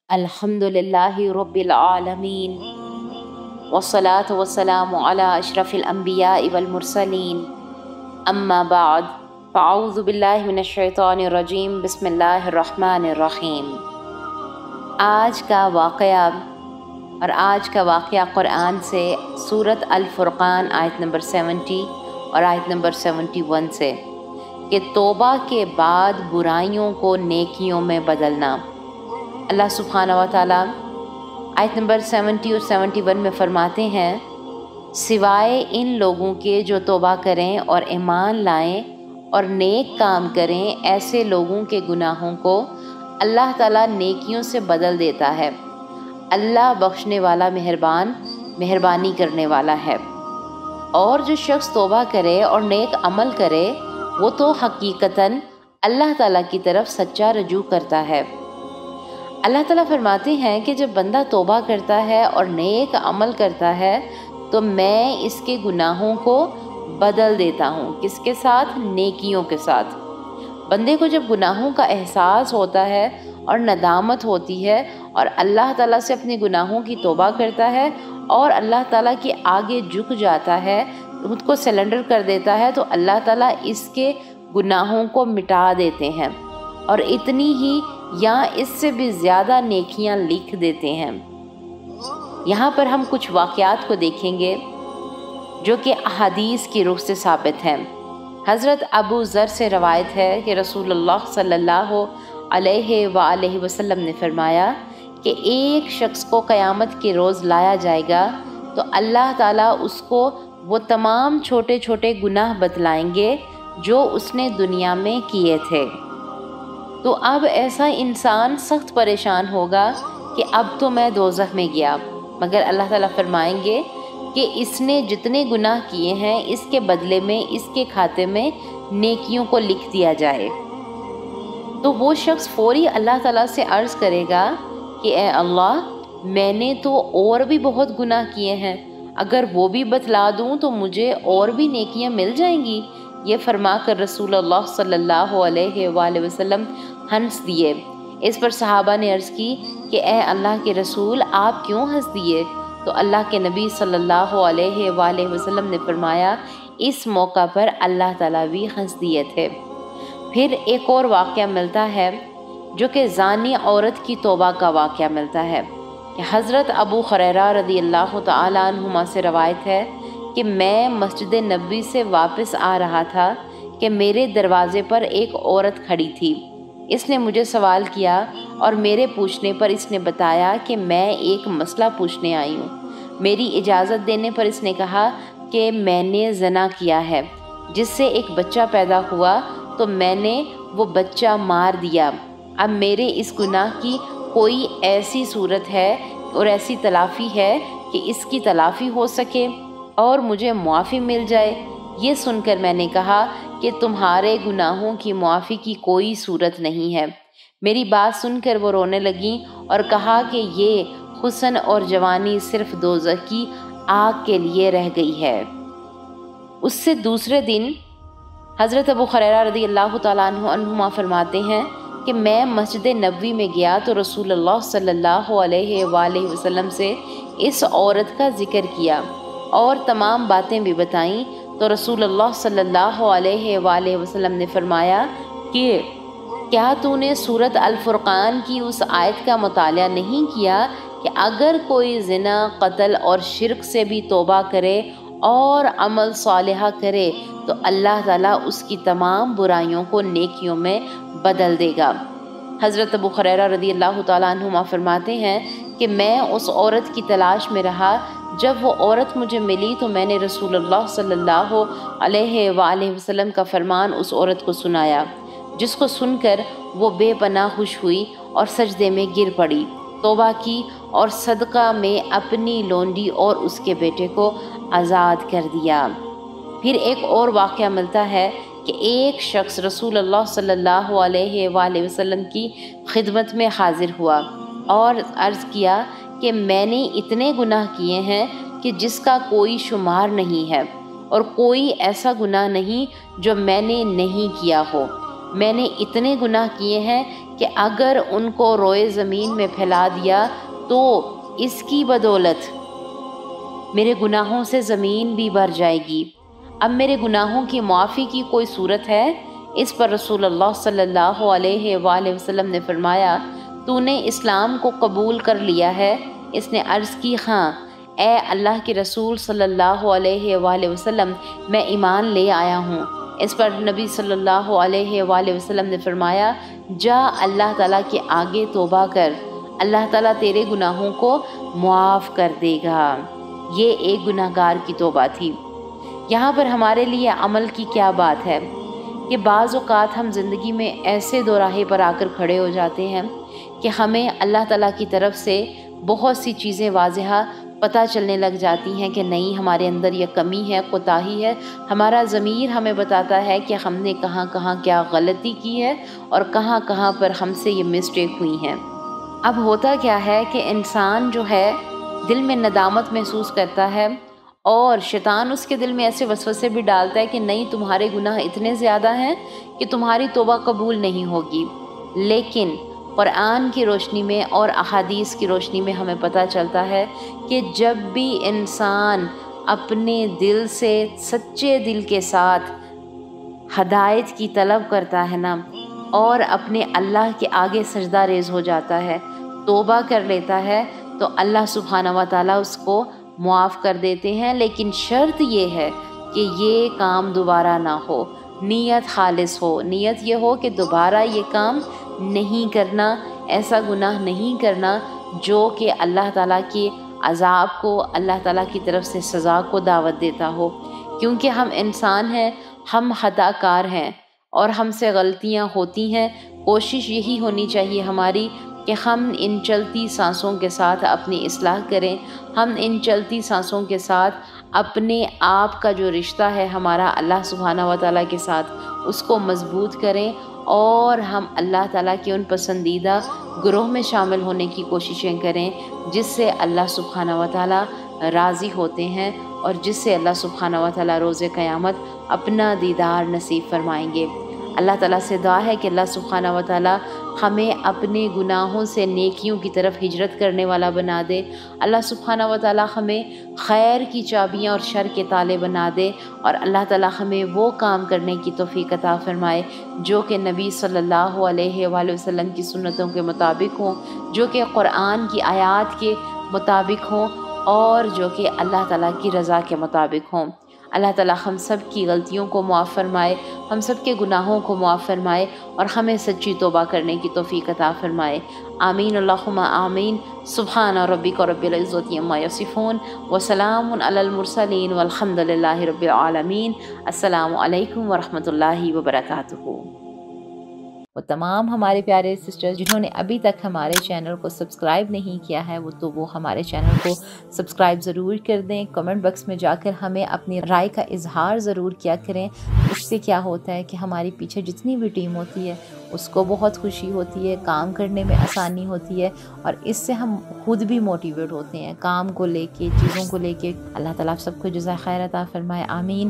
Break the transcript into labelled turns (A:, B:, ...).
A: अल्हम्दुलिल्लाहि रब्बिल आलमीन वस्सलातु वस्सलामु अला अशरफिल अंबियाइ वल मुरसलीन अम्मा बाद फ़अऊज़ु बिल्लाहि मिनश शैतानिर रजीम बिस्मिल्लाहिर रहमानिर रहीम। आज का वाक़या क़ुरआन से सूरत अल फ़ुरक़ान आयत नंबर 70 और आयत नंबर 71 से कि तौबा के बाद बुराइयों को नेकियों में बदलना। अल्लाह सुब्हानहू व तआला आयत नंबर 70 और 71 में फरमाते हैं, सिवाय इन लोगों के जो तौबा करें और ईमान लाएं और नेक काम करें, ऐसे लोगों के गुनाहों को अल्लाह ताला नेकियों से बदल देता है। अल्लाह बख्शने वाला मेहरबानी करने वाला है। और जो शख्स तौबा करे और नेक अमल करे, वो तो हकीकतन अल्लाह ताला की तरफ सच्चा रजू करता है। अल्लाह ताला फरमाते हैं कि जब बंदा तौबा करता है और नेक अमल करता है तो मैं इसके गुनाहों को बदल देता हूँ। किसके साथ? नेकियों के साथ। बंदे को जब गुनाहों का एहसास होता है और नदामत होती है और अल्लाह ताला से अपने गुनाहों की तौबा करता है और अल्लाह ताला के आगे झुक जाता है, खुद को सरेंडर कर देता है, तो अल्लाह ताला इसके गुनाहों को मिटा देते हैं और इतनी ही या इससे भी ज़्यादा नेकियां लिख देते हैं। यहाँ पर हम कुछ वाक़यात को देखेंगे जो कि अहादीस की रुख से साबित हैं। हज़रत अबू ज़र से रवायत है कि रसूलुल्लाह सल्लल्लाहु अलैहि वसल्लम ने फरमाया कि एक शख्स को क़यामत के रोज़ लाया जाएगा तो अल्लाह ताला उसको वो तमाम छोटे छोटे गुनाह बतलाएंगे जो उसने दुनिया में किए थे। तो अब ऐसा इंसान सख्त परेशान होगा कि अब तो मैं दोज़ख में गया, मगर अल्लाह ताला फरमाएंगे कि इसने जितने गुनाह किए हैं इसके बदले में इसके खाते में नेकियों को लिख दिया जाए। तो वो शख्स फौरी अल्लाह ताला से अर्ज़ करेगा कि ए अल्लाह, मैंने तो और भी बहुत गुनाह किए हैं, अगर वो भी बतला दूँ तो मुझे और भी नेकियां मिल जाएंगी। ये फरमा कर रसूलुल्लाह सल्लल्लाहु अलैहि वसल्लम हंस दिए। इस पर सहाबा ने अर्ज़ की कि ए अल्लाह के रसूल, आप क्यों हंस दिए? तो अल्लाह के नबी सल्लल्लाहु अलैहि वसल्लम ने फरमाया, इस मौका पर अल्लाह ताला भी हंस दिए थे। फिर एक और वाक़या मिलता है जो कि ज़ानी औरत की तौबा का वाक़या मिलता है कि हज़रत अबू हुरैरा रज़ियल्लाहु तआला अन्हुमा से रवायत है कि मैं मस्जिद नबवी से वापस आ रहा था कि मेरे दरवाज़े पर एक औरत खड़ी थी। इसने मुझे सवाल किया और मेरे पूछने पर इसने बताया कि मैं एक मसला पूछने आई हूँ। मेरी इजाज़त देने पर इसने कहा कि मैंने ज़ना किया है, जिससे एक बच्चा पैदा हुआ तो मैंने वो बच्चा मार दिया। अब मेरे इस गुनाह की कोई ऐसी सूरत है और ऐसी तलाफ़ी है कि इसकी तलाफ़ी हो सके और मुझे मुआफ़ी मिल जाए। ये सुनकर मैंने कहा कि तुम्हारे गुनाहों की मुआफ़ी की कोई सूरत नहीं है। मेरी बात सुनकर वो रोने लगी और कहा कि ये हुस्न और जवानी सिर्फ दोज़ख की आग के लिए रह गई है। उससे दूसरे दिन हज़रत अबू हुरैरा रज़ियल्लाहु तआला अन्हुमा फरमाते हैं कि मैं मस्जिद नबवी में गया तो रसूलुल्लाह सल्लल्लाहु अलैहि वसल्लम से इस औरत का ज़िक्र किया और तमाम बातें भी बताईं। तो रसूलुल्लाह सल्लल्लाहु अलैहि वसल्लम ने फरमाया कि क्या तूने सूरत अल फ़ुरक़ान की उस आयत का मुताला नहीं किया कि अगर कोई ज़िना, क़त्ल और शिर्क से भी तौबा करे और अमल सालिहा करे तो अल्लाह ताला उसकी तमाम बुराइयों को नेकियों में बदल देगा। हज़रत अबू हुरैरा रज़ियल्लाहु तआला अन्हुमा फरमाते हैं कि मैं उस औरत की तलाश में रहा। जब वो औरत मुझे मिली तो मैंने रसूलुल्लाह सल्लल्लाहु अलैहि वसल्लम का फरमान उस औरत को सुनाया, जिसको सुनकर वो बेपनाह खुश हुई और सजदे में गिर पड़ी, तौबा की और सदका में अपनी लोंडी और उसके बेटे को आज़ाद कर दिया। फिर एक और वाक़या मिलता है कि एक शख्स रसूलुल्लाह सल्लल्लाहु अलैहि वसल्लम की खिदमत में हाजिर हुआ और अर्ज़ किया कि मैंने इतने गुनाह किए हैं कि जिसका कोई शुमार नहीं है और कोई ऐसा गुनाह नहीं जो मैंने नहीं किया हो। मैंने इतने गुनाह किए हैं کہ اگر ان کو روئے زمین میں پھیلا دیا تو اس کی بدولت میرے گناہوں سے زمین بھی بھر جائے گی۔ اب میرے گناہوں کی معافی کی کوئی صورت ہے؟ اس پر رسول اللہ صلی اللہ علیہ وآلہ وسلم نے فرمایا، تو نے اسلام کو قبول کر لیا ہے؟ اس نے عرض کی، ہاں اے اللہ کے رسول صلی اللہ علیہ وآلہ وسلم، میں ایمان لے آیا ہوں۔ اس پر نبی صلی اللہ علیہ وآلہ وسلم نے فرمایا، جا اللہ تعالیٰ کے آگے توبہ کر، اللہ تعالیٰ تیرے گناہوں کو معاف کر دے گا۔ یہ ایک گناہگار کی توبہ تھی۔ یہاں پر ہمارے لیے عمل کی کیا بات ہے کہ بعض اوقات ہم زندگی میں ایسے دو راہے پر آ کر کھڑے ہو جاتے ہیں کہ ہمیں اللہ تعالیٰ کی طرف سے بہت سی چیزیں واضح پتہ چلنے لگ جاتی ہیں کہ نہیں، ہمارے اندر یہ کمی ہے، کوتاہی ہے۔ ہمارا ضمیر ہمیں بتاتا ہے کہ ہم نے کہاں کہاں کیا غلطی کی ہے اور کہاں کہاں پر ہم سے یہ مسٹیک ہوئی ہیں۔ اب ہوتا کیا ہے کہ انسان جو ہے دل میں ندامت محسوس کرتا ہے، اور شیطان اس کے دل میں ایسے وسوسے بھی ڈالتا ہے کہ نہیں، تمہارے گناہ اتنے زیادہ ہیں کہ تمہاری توبہ قبول نہیں ہوگی۔ لیکن قرآن کی روشنی میں اور احادیث کی روشنی میں ہمیں پتہ چلتا ہے کہ جب بھی انسان اپنے دل سے، سچے دل کے ساتھ ہدایت کی طلب کرتا ہے نا، اور اپنے اللہ کے آگے سجدہ ریز ہو جاتا ہے، توبہ کر لیتا ہے، تو اللہ سبحانہ و تعالیٰ اس کو معاف کر دیتے ہیں۔ لیکن شرط یہ ہے کہ یہ کام دوبارہ نہ ہو، نیت خالص ہو، نیت یہ ہو کہ دوبارہ یہ کام نہیں کرنا، ایسا گناہ نہیں کرنا جو کہ اللہ تعالیٰ کے عذاب کو، اللہ تعالیٰ کی طرف سے سزا کو دعوت دیتا ہو۔ کیونکہ ہم انسان ہیں، ہم خطا کار ہیں اور ہم سے غلطیاں ہوتی ہیں۔ کوشش یہی ہونی چاہیے ہماری کہ ہم ان چلتی سانسوں کے ساتھ اپنی اصلاح کریں، ہم ان چلتی سانسوں کے ساتھ اپنے آپ کا جو رشتہ ہے ہمارا اللہ سبحانہ و تعالیٰ کے ساتھ، اس کو مضبوط کریں، اور ہم اللہ تعالیٰ کے ان پسندیدہ گروہ میں شامل ہونے کی کوششیں کریں جس سے اللہ سبحانہ و تعالیٰ راضی ہوتے ہیں، اور جس سے اللہ سبحانہ و تعالیٰ روز قیامت اپنا دیدار نصیب فرمائیں گے۔ اللہ تعالیٰ سے دعا ہے کہ اللہ سبحانہ و تعالیٰ ہمیں اپنے گناہوں سے نیکیوں کی طرف ہجرت کرنے والا بنا دے۔ اللہ سبحانہ و تعالیٰ ہمیں خیر کی چابیاں اور شر کے تالے بنا دے، اور اللہ تعالیٰ ہمیں وہ کام کرنے کی توفیق عطا فرمائے جو کہ نبی صلی اللہ علیہ وآلہ وسلم کی سنتوں کے مطابق ہوں، جو کہ قرآن کی آیات کے مطابق ہوں، اور جو کہ اللہ تعالیٰ کی رضا کے مطابق ہوں۔ اللہ تعالیٰ ہم سب کی غلطیوں کو معاف فرمائے، ہم سب کے گناہوں کو معاف فرمائے، اور ہمیں سچی توبہ کرنے کی توفیق عطا فرمائے۔ آمین اللہم آمین۔ سبحان ربک رب العزت عما یصفون، وسلام علی المرسلین، والحمد للہ رب العالمین۔ السلام علیکم ورحمۃ اللہ وبرکاتہ۔ وہ تمام ہمارے پیارے سسٹرز جنہوں نے ابھی تک ہمارے چینل کو سبسکرائب نہیں کیا ہے، وہ ہمارے چینل کو سبسکرائب ضرور کر دیں۔ کمنٹ باکس میں جا کر ہمیں اپنی رائے کا اظہار ضرور کیا کریں۔ اس سے کیا ہوتا ہے کہ ہماری پیچھے جتنی بھی ٹیم ہوتی ہے اس کو بہت خوشی ہوتی ہے، کام کرنے میں آسانی ہوتی ہے، اور اس سے ہم خود بھی موٹیویٹ ہوتے ہیں کام کو لے کے، چیزوں کو لے کے۔ اللہ تعالیٰ آپ سب کو جزائے خیر عطا فرمائے، آمین۔